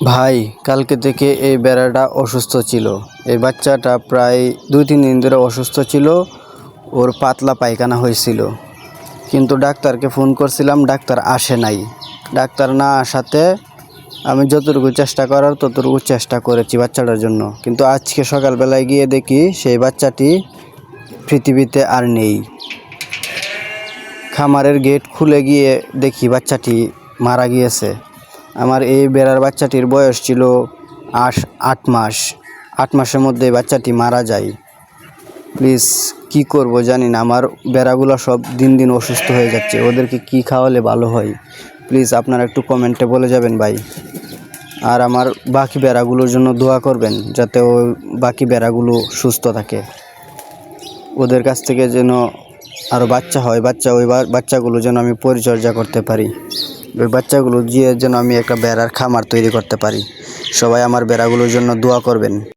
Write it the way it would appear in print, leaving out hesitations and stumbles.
ভাই, কালকে থেকে এই বেড়াটা অসুস্থ ছিল। এই বাচ্চাটা প্রায় 2-3 দিন ধরে অসুস্থ ছিল। ওর পাতলা পায়খানা হয়েছিল, কিন্তু ডাক্তারকে ফোন করছিলাম, ডাক্তার আসে নাই। ডাক্তার না আসাতে আমি যতটুকু চেষ্টা করার ততটুকু চেষ্টা করেছি বাচ্চাটার জন্য, কিন্তু আজকে সকালবেলায় গিয়ে দেখি সেই বাচ্চাটি পৃথিবীতে আর নেই। খামারের গেট খুলে গিয়ে দেখি বাচ্চাটি মারা গিয়েছে। আমার এই বেড়ার বাচ্চাটির বয়স ছিল 8 মাস। 8 মাসের মধ্যে বাচ্চাটি মারা যায়। প্লিজ, কি করব জানি না, আমার বেড়াগুলো সব দিন দিন অসুস্থ হয়ে যাচ্ছে। ওদেরকে কি খাওয়ালে ভালো হয়, প্লিজ আপনারা একটু কমেন্টে বলে যাবেন ভাই। আর আমার বাকি বেড়াগুলোর জন্য দোয়া করবেন, যাতে ওই বাকি বেড়াগুলো সুস্থ থাকে। ওদের কাছ থেকে যেন আরও বাচ্চা হয়, ওই বাচ্চাগুলো যেন আমি পরিচর্যা করতে পারি। ওই বাচ্চাগুলো দিয়ে যেন আমি একটা বেড়ার খামার তৈরি করতে পারি। সবাই আমার বেড়াগুলোর জন্য দোয়া করবেন।